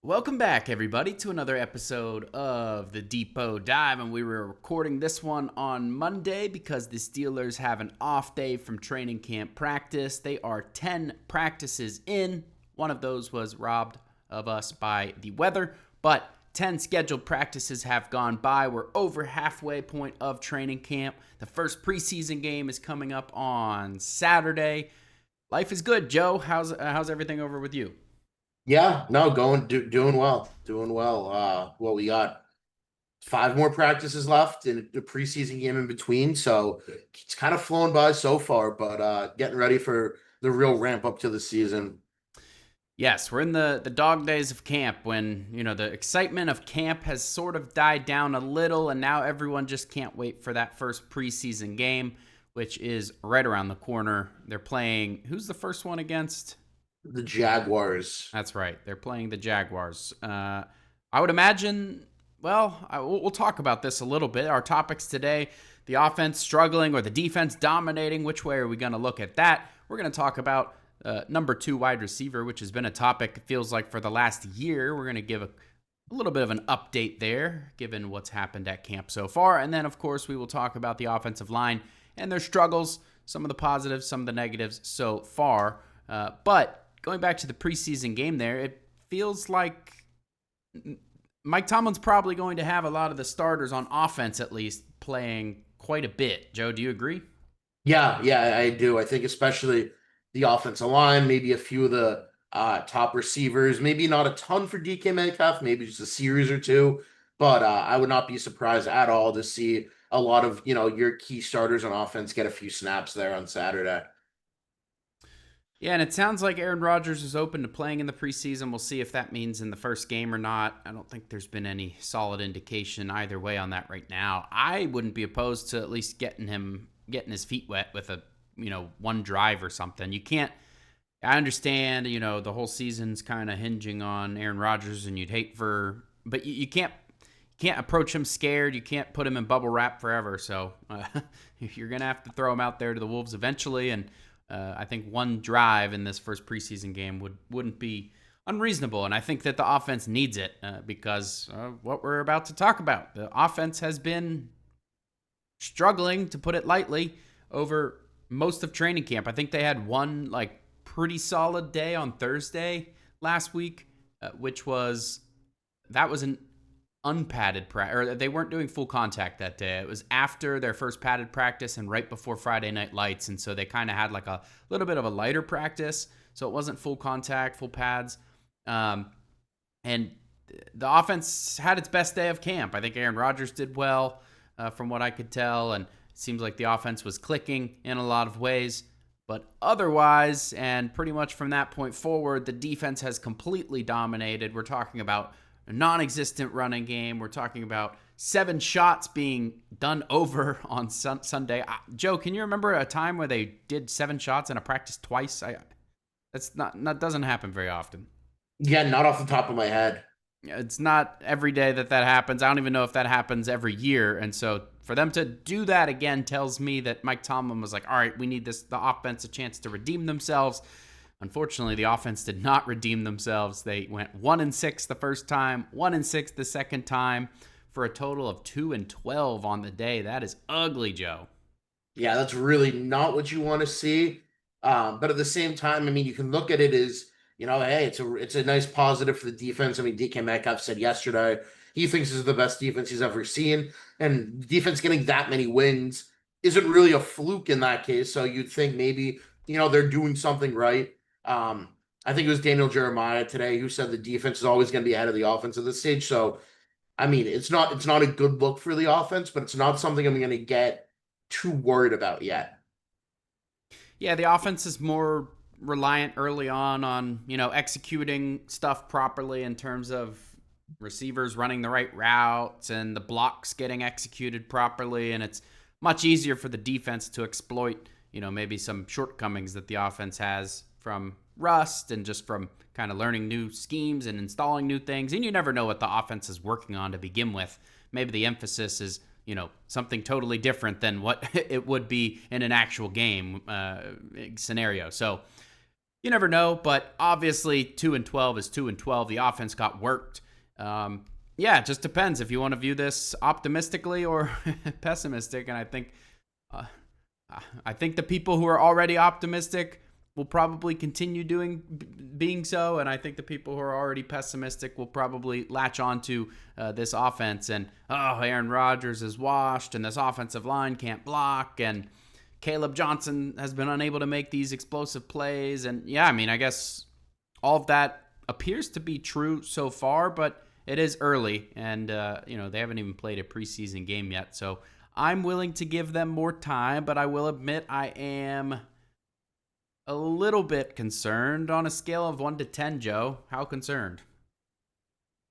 Welcome back, everybody, to another episode of the Depot Dive. And we were recording this one on Monday because the Steelers have an off day from training camp practice. They are 10 practices in. One of those was robbed of us by the weather, but 10 scheduled practices have gone by. We're over halfway point of training camp. The first preseason game is coming up on Saturday. Life is good, Joe. How's everything over with you? Yeah, no, doing well, doing well. Well, we got five more practices left and a preseason game in between, so it's kind of flown by so far. But getting ready for the real ramp up to the season. Yes, we're in the dog days of camp when, the excitement of camp has sort of died down a little, and now everyone just can't wait for that first preseason game, which is right around the corner. They're playing, who's the first one against? The Jaguars. That's right. They're playing the Jaguars. I would imagine, well, we'll talk about this a little bit. Our topics today, the offense struggling or the defense dominating. Which way are we going to look at that? We're going to talk about number 2 wide receiver, which has been a topic, it feels like, for the last year. We're going to give a little bit of an update there, given what's happened at camp so far. And then, of course, we will talk about the offensive line and their struggles, some of the positives, some of the negatives so far. But going back to the preseason game there, it feels like Mike Tomlin's probably going to have a lot of the starters on offense, at least, playing quite a bit. Joe, do you agree? Yeah, I do. I think especially the offensive line, maybe a few of the top receivers, maybe not a ton for DK Metcalf, maybe just a series or two. But I would not be surprised at all to see a lot of your key starters on offense get a few snaps there on Saturday. Yeah, and it sounds like Aaron Rodgers is open to playing in the preseason. We'll see if that means in the first game or not. I don't think there's been any solid indication either way on that right now. I wouldn't be opposed to at least getting his feet wet with a one drive or something. You can't. I understand, the whole season's kind of hinging on Aaron Rodgers, and you'd hate but you can't approach him scared. You can't put him in bubble wrap forever. So you're gonna have to throw him out there to the wolves eventually, and I think one drive in this first preseason game wouldn't be unreasonable, and I think that the offense needs it because what we're about to talk about. The offense has been struggling, to put it lightly, over most of training camp. I think they had one pretty solid day on Thursday last week, which was that was an unpadded practice, or they weren't doing full contact that day. It was after their first padded practice and right before Friday Night Lights, and so they kind of had like a little bit of a lighter practice, so it wasn't full contact, full pads. And the offense had its best day of camp. I think Aaron Rodgers did well, from what I could tell, and it seems like the offense was clicking in a lot of ways. But otherwise, and pretty much from that point forward, the defense has completely dominated. We're talking about a non-existent running game. We're talking about 7 shots being done over on Sunday. Joe, can you remember a time where they did 7 shots in a practice twice? That doesn't happen very often. Yeah, not off the top of my head. It's not every day that happens. I don't even know if that happens every year. And so for them to do that again tells me that Mike Tomlin was like, all right, we need the offense a chance to redeem themselves. Unfortunately, the offense did not redeem themselves. They went 1-6 the first time, 1-6 the second time, for a total of 2-12 on the day. That is ugly, Joe. Yeah, that's really not what you want to see. But at the same time, I mean, you can look at it as, hey, it's a nice positive for the defense. I mean, DK Metcalf said yesterday he thinks this is the best defense he's ever seen, and defense getting that many wins isn't really a fluke in that case. So you'd think maybe they're doing something right. I think it was Daniel Jeremiah today who said the defense is always going to be ahead of the offense at this stage. So I mean, it's not a good look for the offense, but it's not something I'm going to get too worried about yet. Yeah, the offense is more reliant early on, executing stuff properly in terms of receivers running the right routes and the blocks getting executed properly. And it's much easier for the defense to exploit, maybe some shortcomings that the offense has from rust and just from kind of learning new schemes and installing new things. And you never know what the offense is working on to begin with. Maybe the emphasis is something totally different than what it would be in an actual game scenario. So You never know, but obviously 2-12 is 2-12. The offense got worked. Yeah, it just depends if you want to view this optimistically or pessimistic. And uh, I think the people who are already optimistic will probably continue being so, and I think the people who are already pessimistic will probably latch onto this offense and Aaron Rodgers is washed, and this offensive line can't block, and Caleb Johnson has been unable to make these explosive plays, and yeah, I mean, I guess all of that appears to be true so far, but it is early, and they haven't even played a preseason game yet, so I'm willing to give them more time, but I will admit I am a little bit concerned on a scale of 1 to 10, Joe. How concerned?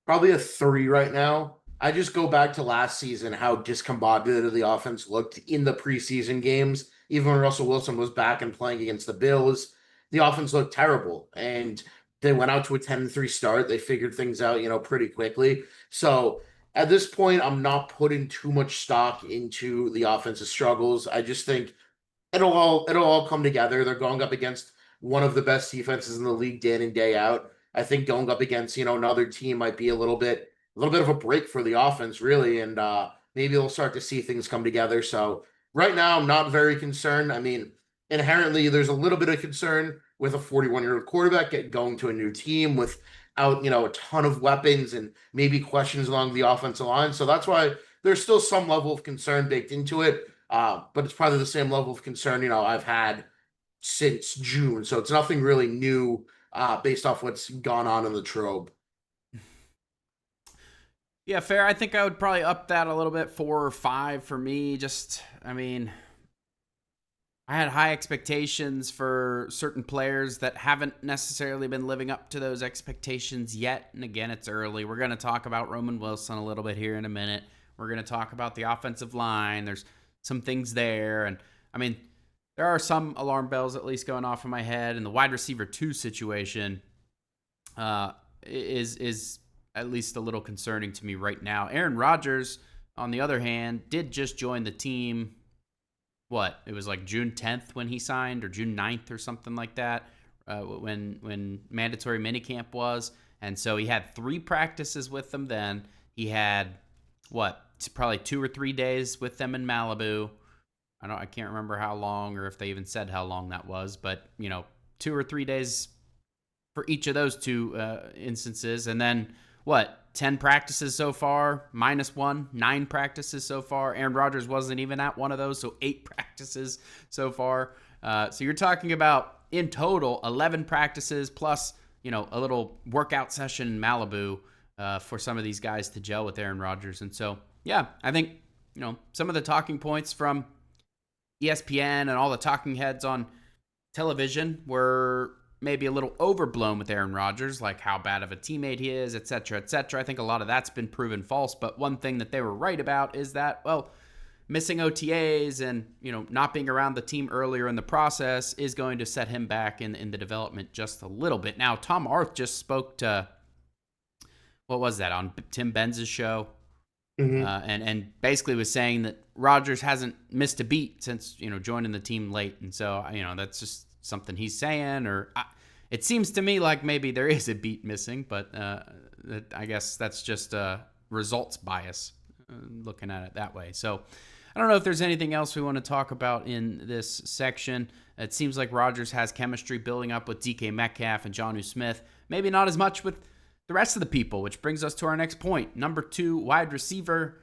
Probably a 3 right now. I just go back to last season, how discombobulated the offense looked in the preseason games. Even when Russell Wilson was back and playing against the Bills, the offense looked terrible. And they went out to a 10-3 start. They figured things out, pretty quickly. So at this point, I'm not putting too much stock into the offensive struggles. I just think it'll all come together. They're going up against one of the best defenses in the league day in and day out. I think going up against another team might be a little bit of a break for the offense, really, and maybe we'll start to see things come together. So right now, I'm not very concerned. I mean, inherently, there's a little bit of concern with a 41-year-old quarterback going to a new team without a ton of weapons and maybe questions along the offensive line. So that's why there's still some level of concern baked into it. But it's probably the same level of concern I've had since June. So it's nothing really new based off what's gone on in the Trobe. Yeah, fair. I think I would probably up that a little bit, 4 or 5 for me. I mean, I had high expectations for certain players that haven't necessarily been living up to those expectations yet. And again, it's early. We're going to talk about Roman Wilson a little bit here in a minute. We're going to talk about the offensive line. There's some things there. And I mean, there are some alarm bells at least going off in my head. And the wide receiver 2 situation is at least a little concerning to me right now. Aaron Rodgers, on the other hand, did just join the team. It was like June 10th when he signed, or June 9th or something like that, when mandatory minicamp was. And so he had 3 practices with them then. He had, probably 2 or 3 days with them in Malibu. I can't remember how long, or if they even said how long that was, but 2 or 3 days for each of those 2 instances. And then 10 practices so far, -1, 9 practices so far. Aaron Rodgers wasn't even at one of those, so 8 practices so far. So you're talking about, in total, 11 practices plus, a little workout session in Malibu for some of these guys to gel with Aaron Rodgers. And so, yeah, I think, some of the talking points from ESPN and all the talking heads on television were maybe a little overblown with Aaron Rodgers, like how bad of a teammate he is, et cetera, et cetera. I think a lot of that's been proven false. But one thing that they were right about is that, missing OTAs and, not being around the team earlier in the process is going to set him back in the development just a little bit. Now, Tom Arth just spoke to, what was that, on Tim Benz's show? Mm-hmm. And basically was saying that Rodgers hasn't missed a beat since, joining the team late. And so, that's just something he's saying, it seems to me like maybe there is a beat missing, but I guess that's just results bias, looking at it that way. So I don't know if there's anything else we want to talk about in this section. It seems like Rodgers has chemistry building up with DK Metcalf and Jonnu Smith. Maybe not as much with the rest of the people, which brings us to our next point. Number 2, wide receiver.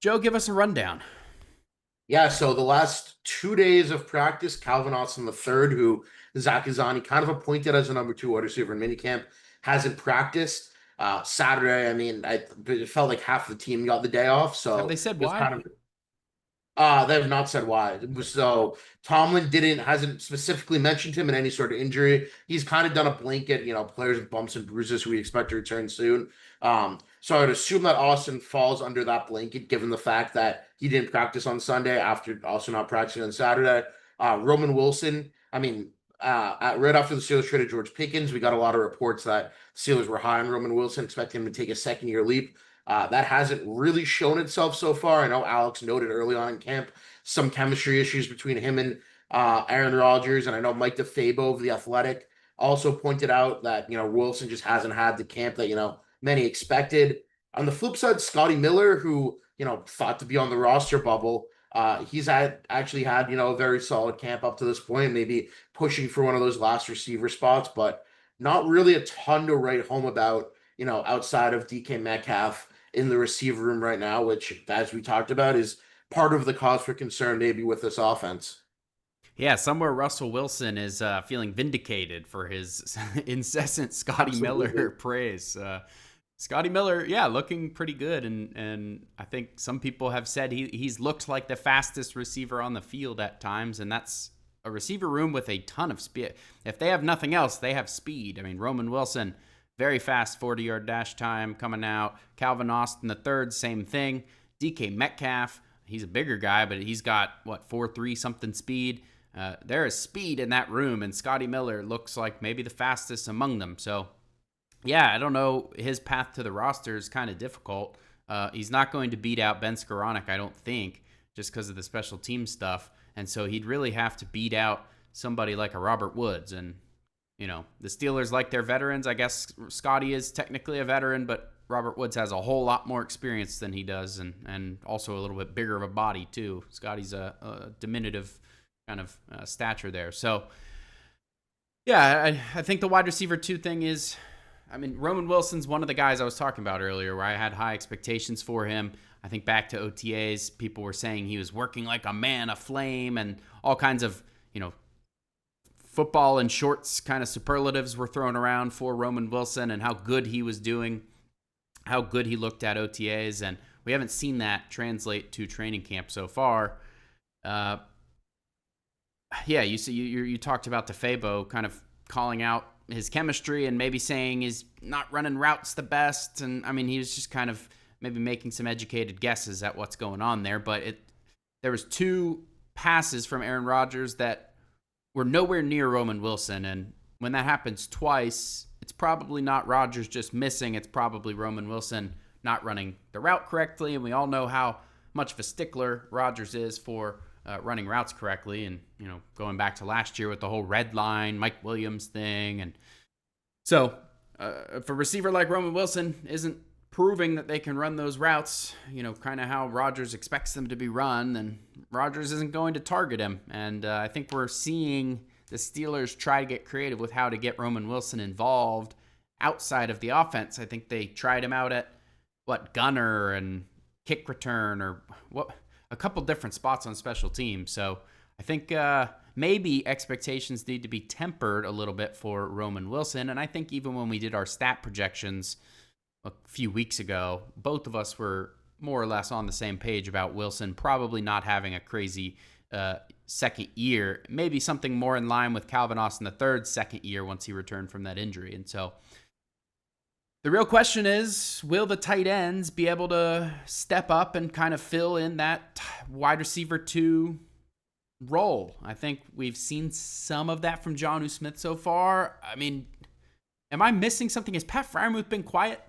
Joe, give us a rundown. Yeah, so the last 2 days of practice, Calvin Austin III, who Zach Izani kind of appointed as a number 2 wide receiver in minicamp, hasn't practiced. Saturday, I mean, it felt like half the team got the day off. So have they said why? They have not said why. So Tomlin hasn't specifically mentioned him in any sort of injury. He's kind of done a blanket, players with bumps and bruises who we expect to return soon. So I would assume that Austin falls under that blanket, given the fact that he didn't practice on Sunday after also not practicing on Saturday. Roman Wilson, I mean, right after the Steelers traded George Pickens, we got a lot of reports that Steelers were high on Roman Wilson, expecting him to take a second-year leap. That hasn't really shown itself so far. I know Alex noted early on in camp some chemistry issues between him and Aaron Rodgers, and I know Mike DeFabo of The Athletic also pointed out that, Wilson just hasn't had the camp that, many expected. On the flip side, Scotty Miller, who, thought to be on the roster bubble, he's actually had, a very solid camp up to this point, maybe pushing for one of those last receiver spots, but not really a ton to write home about, outside of DK Metcalf in the receiver room right now, which, as we talked about, is part of the cause for concern maybe with this offense. Yeah, somewhere Russell Wilson is feeling vindicated for his incessant Scotty Absolutely. Miller praise. Scotty Miller, yeah, looking pretty good, and I think some people have said he's looked like the fastest receiver on the field at times, and that's a receiver room with a ton of speed. If they have nothing else, they have speed. I mean, Roman Wilson, very fast 40-yard dash time coming out. Calvin Austin the third, same thing. DK Metcalf, he's a bigger guy, but he's got 4.3 something speed. There is speed in that room, and Scotty Miller looks like maybe the fastest among them. So, yeah, I don't know. His path to the roster is kind of difficult. He's not going to beat out Ben Skoranek, I don't think, just because of the special team stuff. And so he'd really have to beat out somebody like a Robert Woods. And, the Steelers like their veterans. I guess Scotty is technically a veteran, but Robert Woods has a whole lot more experience than he does, and also a little bit bigger of a body, too. Scotty's a diminutive kind of stature there. So, yeah, I think the wide receiver 2 thing is, I mean, Roman Wilson's one of the guys I was talking about earlier where I had high expectations for him. I think back to OTAs, people were saying he was working like a man aflame, and all kinds of, football and shorts kind of superlatives were thrown around for Roman Wilson and how good he was doing, how good he looked at OTAs, and we haven't seen that translate to training camp so far. Yeah, you talked about DeFabo kind of calling out his chemistry and maybe saying he's not running routes the best, and I mean he was just kind of maybe making some educated guesses at what's going on there. But there was 2 passes from Aaron Rodgers that were nowhere near Roman Wilson, and when that happens twice, it's probably not Rodgers just missing. It's probably Roman Wilson not running the route correctly, and we all know how much of a stickler Rodgers is for running routes correctly, and going back to last year with the whole red line Mike Williams thing. And so if a receiver like Roman Wilson isn't proving that they can run those routes, kind of how Rodgers expects them to be run, then Rodgers isn't going to target him. And I think we're seeing the Steelers try to get creative with how to get Roman Wilson involved outside of the offense. I think they tried him out at gunner and kick return, or a couple different spots on special teams. So I think maybe expectations need to be tempered a little bit for Roman Wilson. And I think even when we did our stat projections a few weeks ago, both of us were more or less on the same page about Wilson probably not having a crazy second year, maybe something more in line with Calvin Austin III's second year once he returned from that injury. And so the real question is, will the tight ends be able to step up and kind of fill in that wide receiver 2 role? I think we've seen some of that from Jonnu Smith so far. I mean, am I missing something? Has Pat Freiermuth been quiet?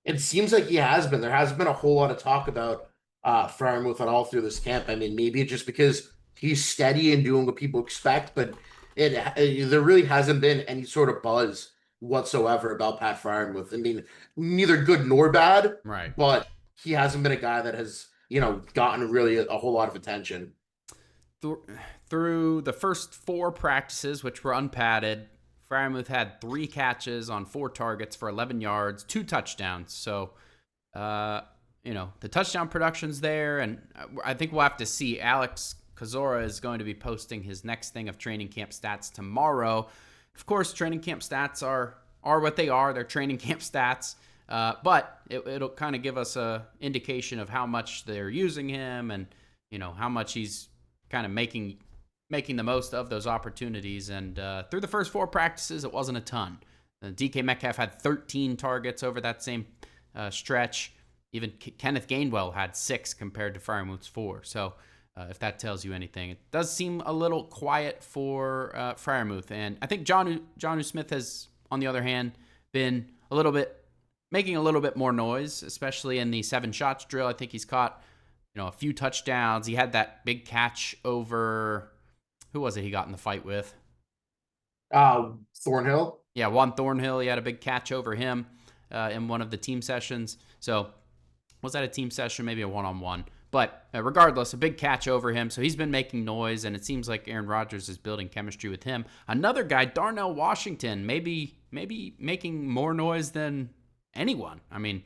It seems like he has been. There hasn't been a whole lot of talk about Freiermuth at all through this camp. I mean, maybe just because he's steady and doing what people expect, but there really hasn't been any sort of buzz whatsoever about Pat Freiermuth. I mean, neither good nor bad, Right. but he hasn't been a guy that has, gotten really a whole lot of attention. Through the first 4 practices, which were unpadded, Freiermuth had 3 catches on 4 targets for 11 yards, 2 touchdowns. So, the touchdown production's there, and I think we'll have to see. Alex Kozora is going to be posting his next thing of training camp stats tomorrow. Of course, training camp stats are what they are. They're training camp stats, but it'll kind of give us a indication of how much they're using him, and how much he's kind of making the most of those opportunities. And through the first 4 practices, it wasn't a ton. DK Metcalf had 13 targets over that same stretch. Even Kenneth Gainwell had 6 compared to Freiermuth's 4. So if that tells you anything, it does seem a little quiet for Freiermuth. And I think Jonnu Smith has, on the other hand, been making a little bit more noise, especially in the 7 shots drill. I think he's caught a few touchdowns. He had that big catch over Who was it he got in the fight with? Thornhill. Yeah, Juan Thornhill. He had a big catch over him in one of the team sessions. So was that a team session? Maybe a one-on-one. But regardless, a big catch over him. So he's been making noise, and it seems like Aaron Rodgers is building chemistry with him. Another guy, Darnell Washington, maybe making more noise than anyone. I mean,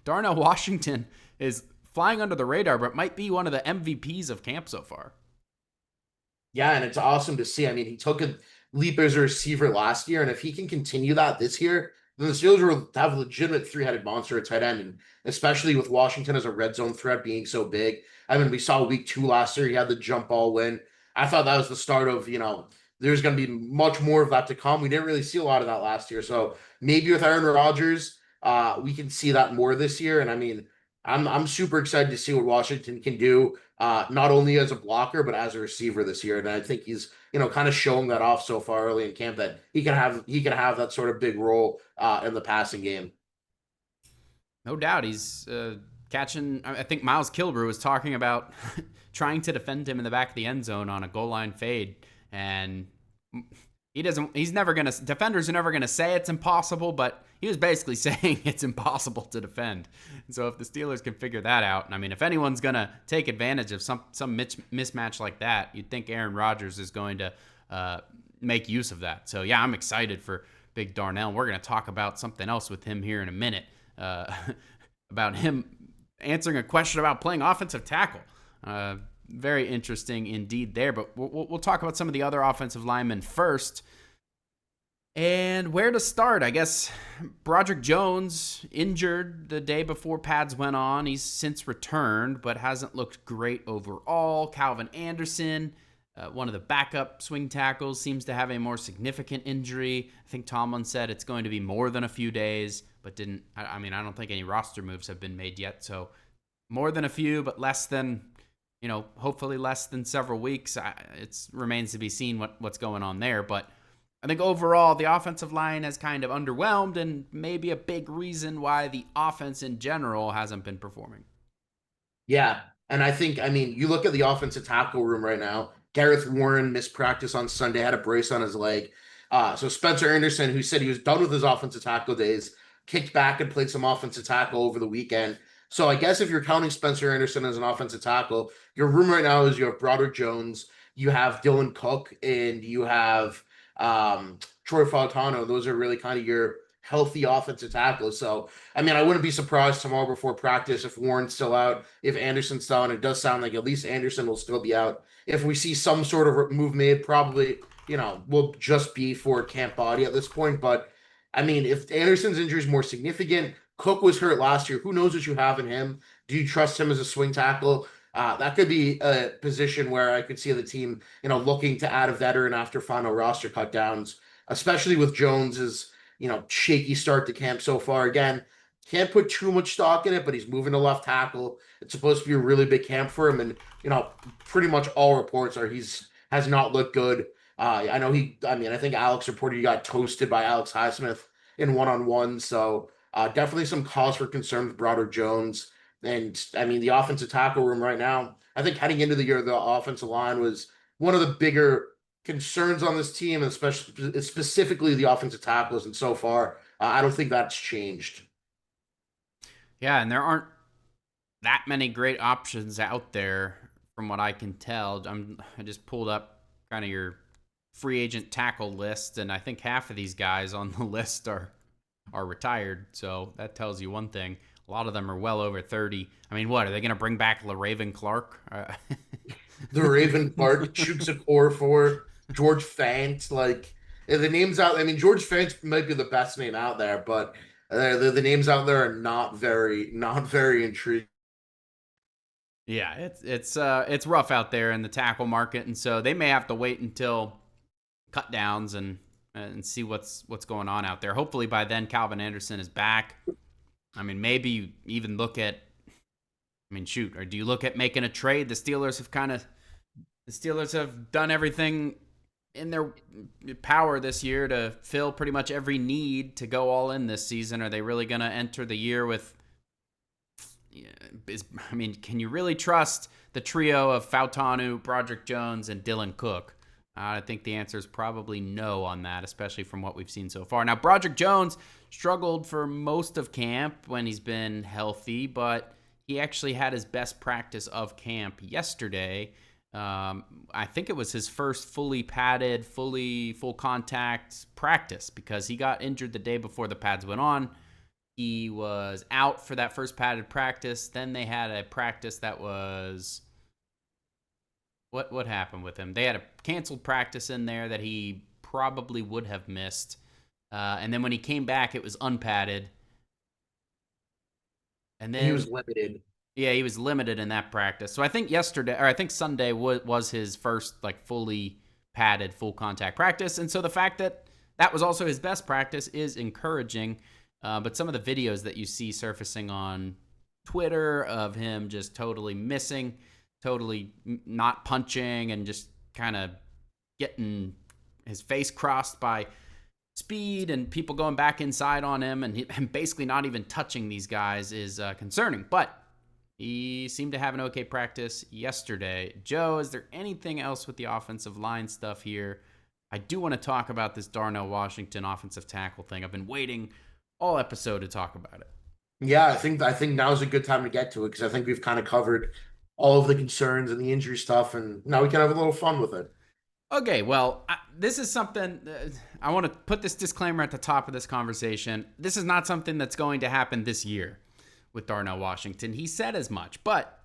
Darnell Washington is flying under the radar, but might be one of the MVPs of camp so far. Yeah, and it's awesome to see. I mean, he took a leap as a receiver last year, and if he can continue that this year, then the Steelers will have a legitimate three-headed monster at tight end, and especially with Washington as a red zone threat being so big. I mean, we saw week 2 last year, he had the jump ball win. I thought that was the start of, there's going to be much more of that to come. We didn't really see a lot of that last year. So maybe with Aaron Rodgers, we can see that more this year. And I mean, I'm super excited to see what Washington can do, not only as a blocker but as a receiver this year. And I think he's kind of showing that off so far early in camp that he can have that sort of big role in the passing game. No doubt, he's catching. I think Miles Kilbrew was talking about trying to defend him in the back of the end zone on a goal line fade, and he doesn't. He's never gonna. Defenders are never gonna say it's impossible, but he was basically saying it's impossible to defend. And so if the Steelers can figure that out, and I mean, if anyone's gonna take advantage of some mismatch like that, you'd think Aaron Rodgers is going to make use of that. So yeah, I'm excited for Big Darnell. We're gonna talk about something else with him here in a minute. About him answering a question about playing offensive tackle. Very interesting indeed there, but we'll talk about some of the other offensive linemen first. And where to start? I guess Broderick Jones injured the day before pads went on. He's since returned, but hasn't looked great overall. Calvin Anderson, one of the backup swing tackles, seems to have a more significant injury. I think Tomlin said it's going to be more than a few days, but didn't. I mean, I don't think any roster moves have been made yet. So more than a few, but less than, hopefully less than several weeks. It remains to be seen what's going on there. But I think overall, the offensive line has kind of underwhelmed, and maybe a big reason why the offense in general hasn't been performing. Yeah, and I mean, you look at the offensive tackle room right now. Gareth Warren missed practice on Sunday, had a brace on his leg. So Spencer Anderson, who said he was done with his offensive tackle days, kicked back and played some offensive tackle over the weekend. So I guess if you're counting Spencer Anderson as an offensive tackle, your room right now is you have Broderick Jones, you have Dylan Cook, and you have Troy Fautano. Those are really kind of your healthy offensive tackles. So, I mean, I wouldn't be surprised tomorrow before practice if Warren's still out, if Anderson's still out. And it does sound like at least Anderson will still be out. If we see some sort of move made, probably, will just be for camp body at this point. But I mean, if Anderson's injury is more significant, Cook was hurt last year. Who knows what you have in him? Do you trust him as a swing tackle? That could be a position where I could see the team, looking to add a veteran after final roster cut downs, especially with Jones's, shaky start to camp so far. Again, can't put too much stock in it, but he's moving to left tackle. It's supposed to be a really big camp for him, and pretty much all reports are has not looked good. I know I think Alex reported he got toasted by Alex Highsmith in one-on-one. So definitely some cause for concern with Broderick Jones. And I mean, the offensive tackle room right now, I think heading into the year, the offensive line was one of the bigger concerns on this team, and especially specifically the offensive tackles. And so far, I don't think that's changed. Yeah, and there aren't that many great options out there from what I can tell. I just pulled up kind of your free agent tackle list, and I think half of these guys on the list are retired. So that tells you one thing. A lot of them are well over 30. I mean, what are they going to bring back LaRaven Clark? The Raven Clark, Chukwuekorfor, for George Fant, like the names out. I mean, George Fant might be the best name out there, but the names out there are not very intriguing. Yeah, it's rough out there in the tackle market, and so they may have to wait until cut downs and see what's going on out there. Hopefully by then Calvin Anderson is back. I mean, maybe even look at. I mean, shoot, or do you look at making a trade? The Steelers have done everything in their power this year to fill pretty much every need to go all in this season. Are they really going to enter the year with? I mean, can you really trust the trio of Fautanu, Broderick Jones, and Dylan Cook? I think the answer is probably no on that, especially from what we've seen so far. Now, Broderick Jones struggled for most of camp when he's been healthy, but he actually had his best practice of camp yesterday. I think it was his first fully padded, full contact practice because he got injured the day before the pads went on. He was out for that first padded practice. Then they had a practice that was what happened with him? They had a canceled practice in there that he probably would have missed. And then when he came back, it was unpadded. And And he then was limited. yeah, he was limited in that practice. So I think I think Sunday was his first like fully padded, full contact practice. And so the fact that that was also his best practice is encouraging. But some of the videos that you see surfacing on Twitter of him just totally missing, totally not punching, and just kind of getting his face crossed by speed and people going back inside on him and basically not even touching these guys is concerning. But he seemed to have an okay practice yesterday. Joe, is there anything else with the offensive line stuff here? I do want to talk about this Darnell Washington offensive tackle thing. I've been waiting all episode to talk about it. Yeah, I think now's a good time to get to it because I think we've kind of covered all of the concerns and the injury stuff, and now we can have a little fun with it. Okay, well, this is something I want to put this disclaimer at the top of this conversation. This is not something that's going to happen this year with Darnell Washington. He said as much, but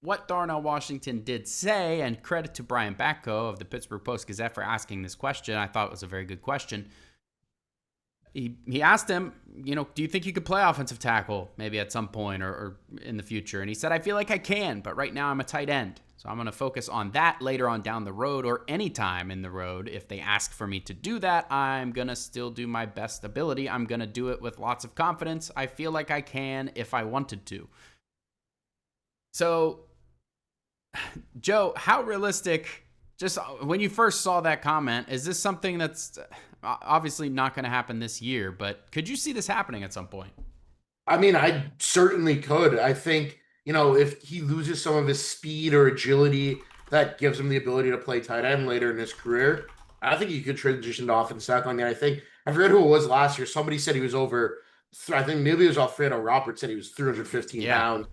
what Darnell Washington did say, and credit to Brian Batko of the Pittsburgh Post-Gazette for asking this question. I thought it was a very good question. He asked him, do you think you could play offensive tackle maybe at some point or in the future? And he said, I feel like I can, but right now I'm a tight end. So I'm going to focus on that later on down the road or anytime in the road. If they ask for me to do that, I'm going to still do my best ability. I'm going to do it with lots of confidence. I feel like I can if I wanted to. So, Joe, how realistic, just when you first saw that comment, is this something that's obviously not going to happen this year, but could you see this happening at some point? I mean, I certainly could. I think, if he loses some of his speed or agility that gives him the ability to play tight end later in his career, I think he could transition to offensive tackle. I mean, I forget who it was last year. Somebody said he was over, I think maybe it was Alfredo Roberts said he was 315 Yeah. pounds.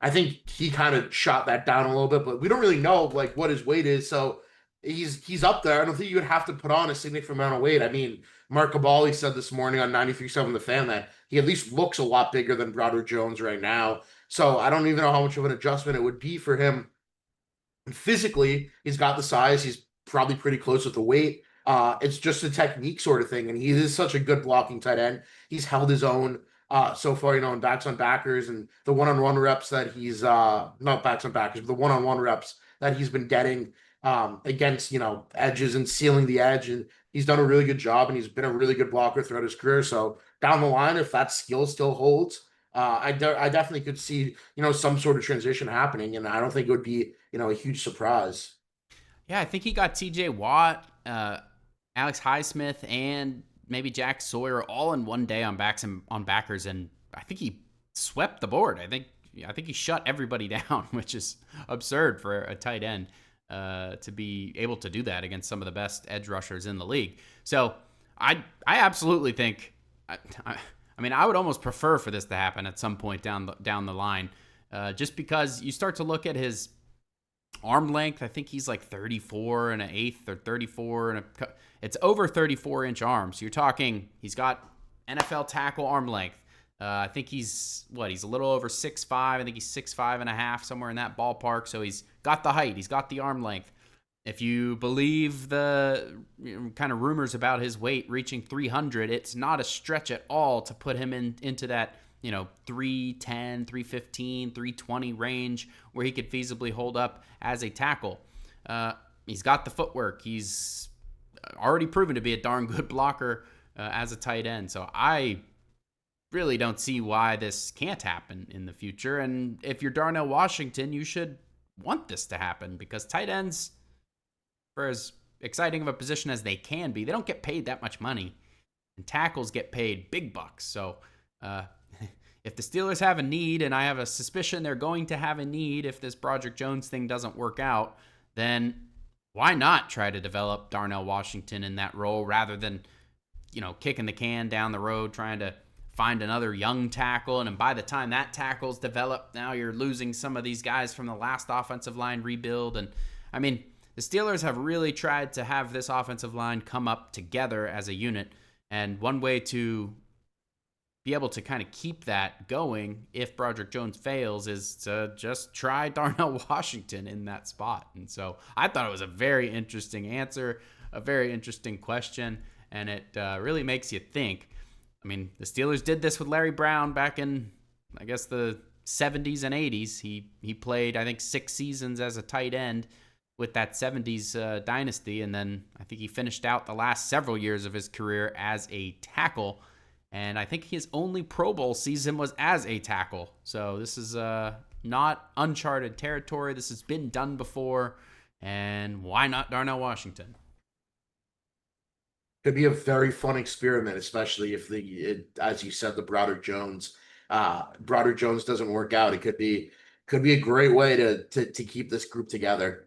I think he kind of shot that down a little bit, but we don't really know like what his weight is. So he's up there. I don't think you would have to put on a significant amount of weight. I mean, Mark Cabali said this morning on 93.7 The Fan that he at least looks a lot bigger than Broderick Jones right now. So I don't even know how much of an adjustment it would be for him. And physically, he's got the size. He's probably pretty close with the weight. It's just a technique sort of thing. And he is such a good blocking tight end. He's held his own so far, in backs on backers and the one-on-one reps that he's not backs on backers, but the one-on-one reps that he's been getting against, edges and sealing the edge. And he's done a really good job and he's been a really good blocker throughout his career. So down the line, if that skill still holds, I definitely could see, some sort of transition happening. And I don't think it would be, a huge surprise. Yeah, I think he got TJ Watt, Alex Highsmith, and maybe Jack Sawyer all in one day on backers, and I think he swept the board. I think he shut everybody down, which is absurd for a tight end to be able to do that against some of the best edge rushers in the league. So I absolutely think, I mean, I would almost prefer for this to happen at some point down the line, just because you start to look at his arm length. I think he's like 34 and an eighth or 34 and it's over 34-inch arms. So you're talking, he's got NFL tackle arm length. I think he's a little over 6'5". I think he's 6'5 and a half, somewhere in that ballpark. So he's got the height, he's got the arm length. If you believe the kind of rumors about his weight reaching 300, it's not a stretch at all to put him into that 310, 315, 320 range where he could feasibly hold up as a tackle. He's got the footwork. He's already proven to be a darn good blocker as a tight end. So I really don't see why this can't happen in the future. And if you're Darnell Washington, you should want this to happen because tight ends, for as exciting of a position as they can be, they don't get paid that much money. And tackles get paid big bucks. So if the Steelers have a need, and I have a suspicion they're going to have a need if this Broderick Jones thing doesn't work out, then why not try to develop Darnell Washington in that role rather than, kicking the can down the road, trying to find another young tackle. And by the time that tackle's developed, now you're losing some of these guys from the last offensive line rebuild. And I mean, the Steelers have really tried to have this offensive line come up together as a unit. And one way to be able to kind of keep that going if Broderick Jones fails is to just try Darnell Washington in that spot. And so I thought it was a very interesting answer, a very interesting question, and it really makes you think. I mean, the Steelers did this with Larry Brown back in, I guess, the 70s and 80s. He played, I think, 6 seasons as a tight end with that 70s dynasty, and then I think he finished out the last several years of his career as a tackle. And I think his only Pro Bowl season was as a tackle. So this is not uncharted territory. This has been done before. And why not Darnell Washington? Could be a very fun experiment, especially if as you said, the Broderick Jones doesn't work out. It could be a great way to keep this group together.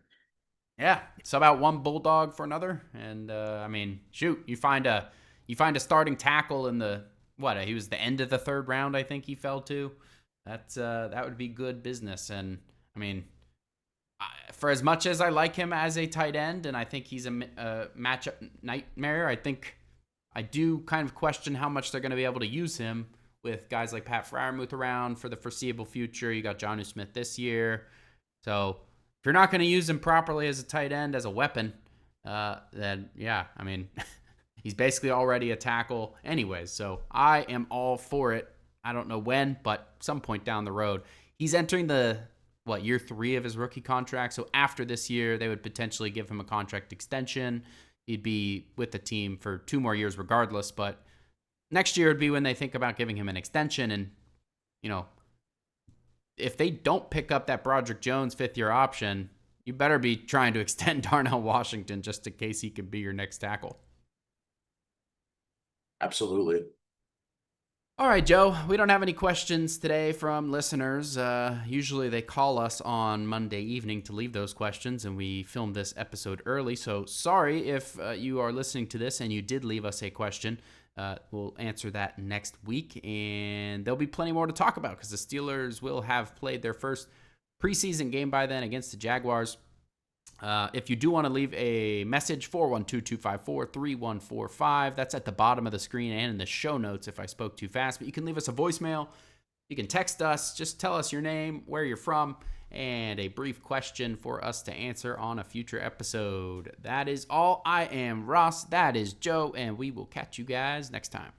Yeah, sub out one Bulldog for another. And I mean, shoot, you find a starting tackle in he was the end of the 3rd round, I think he fell to. That would be good business. And I mean, for as much as I like him as a tight end, and I think he's a matchup nightmare, I do kind of question how much they're going to be able to use him with guys like Pat Freiermuth around for the foreseeable future. You got Jonnu Smith this year. So if you're not going to use him properly as a tight end, as a weapon, then yeah, I mean, he's basically already a tackle anyways. So I am all for it. I don't know when, but some point down the road. He's entering year 3 of his rookie contract. So after this year, they would potentially give him a contract extension. He'd be with the team for 2 more years regardless. But next year would be when they think about giving him an extension. And, if they don't pick up that Broderick Jones 5th-year option, you better be trying to extend Darnell Washington just in case he could be your next tackle. Absolutely. All right, Joe, we don't have any questions today from listeners. Usually they call us on Monday evening to leave those questions, and we filmed this episode early. So sorry if you are listening to this and you did leave us a question. We'll answer that next week, and there'll be plenty more to talk about because the Steelers will have played their first preseason game by then against the Jaguars. If you do want to leave a message, 412-254-3145. That's at the bottom of the screen and in the show notes if I spoke too fast. But you can leave us a voicemail. You can text us. Just tell us your name, where you're from, and a brief question for us to answer on a future episode. That is all. I am Ross. That is Joe, and we will catch you guys next time.